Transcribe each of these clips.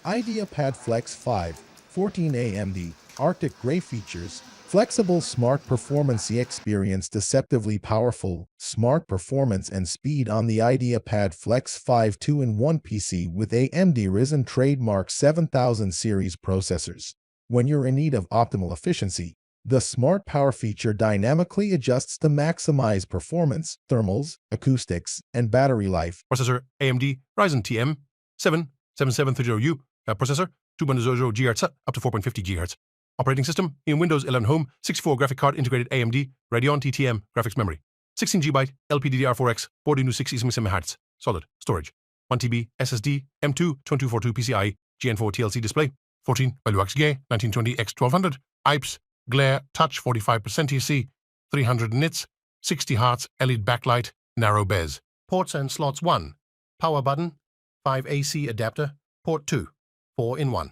IdeaPad Flex 5, 14 AMD, Arctic Gray features, flexible smart performance experience deceptively powerful, smart performance and speed on the IdeaPad Flex 5 2-in-1 PC with AMD Ryzen trademark 7000 series processors. When you're in need of optimal efficiency, the Smart Power feature dynamically adjusts to maximize performance, thermals, acoustics, and battery life. Processor AMD Ryzen TM7730U processor 2.00 GHz up to 4.50 GHz. Operating system in Windows 11 Home, 64 graphic card integrated AMD Radeon TTM graphics memory, 16 GB LPDDR4X 42.6 MHz solid storage, 1 TB SSD M2 2242 PCIe Gen4 TLC display, 14 by WUXGA 1920 x 1200 IPS glare touch 45% TC 300 nits 60 Hz LED backlight narrow bez. Ports and slots: 1 power button, 5 AC adapter, port 2 4-in-1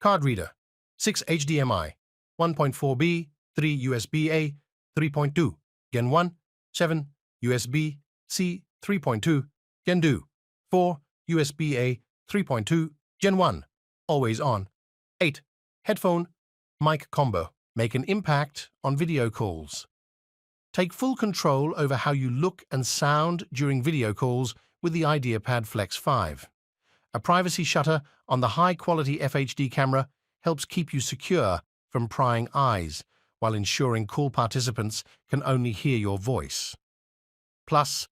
card reader, 6 HDMI, 1.4B, 3 USB-A, 3.2, Gen 1, 7 USB-C, 3.2, Gen 2, 4 USB-A, 3.2, Gen 1, always on, 8 headphone, mic combo, make an impact on video calls. Take full control over how you look and sound during video calls with the IdeaPad Flex 5. A privacy shutter on the high-quality FHD camera helps keep you secure from prying eyes while ensuring call participants can only hear your voice. Plus,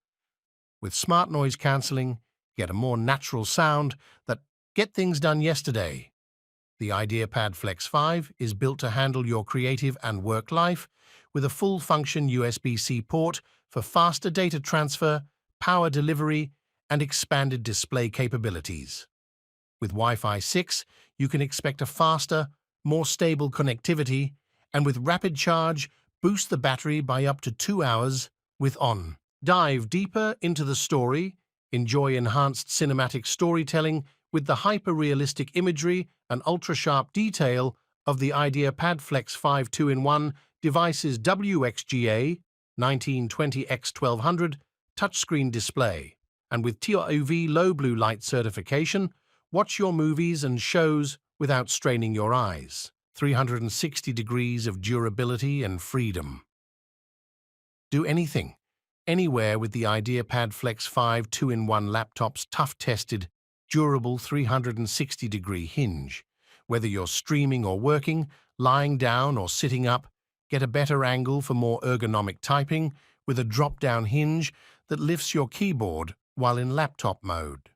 with smart noise cancelling, get a more natural sound that get things done yesterday. The IdeaPad Flex 5 is built to handle your creative and work life with a full-function USB-C port for faster data transfer, power delivery, and expanded display capabilities. With Wi-Fi 6, you can expect a faster, more stable connectivity, and with rapid charge, boost the battery by up to 2 hours with on. Dive deeper into the story, enjoy enhanced cinematic storytelling with the hyper-realistic imagery and ultra-sharp detail of the IdeaPad Flex 5 2-in-1 device's WUXGA 1920 x 1200 touchscreen display. And with TOV low blue light certification, watch your movies and shows without straining your eyes. 360 degrees of durability and freedom. Do anything, anywhere with the IdeaPad Flex 5 2-in-1 laptop's tough-tested, durable 360-degree hinge. Whether you're streaming or working, lying down or sitting up, get a better angle for more ergonomic typing with a drop-down hinge that lifts your keyboard while in laptop mode.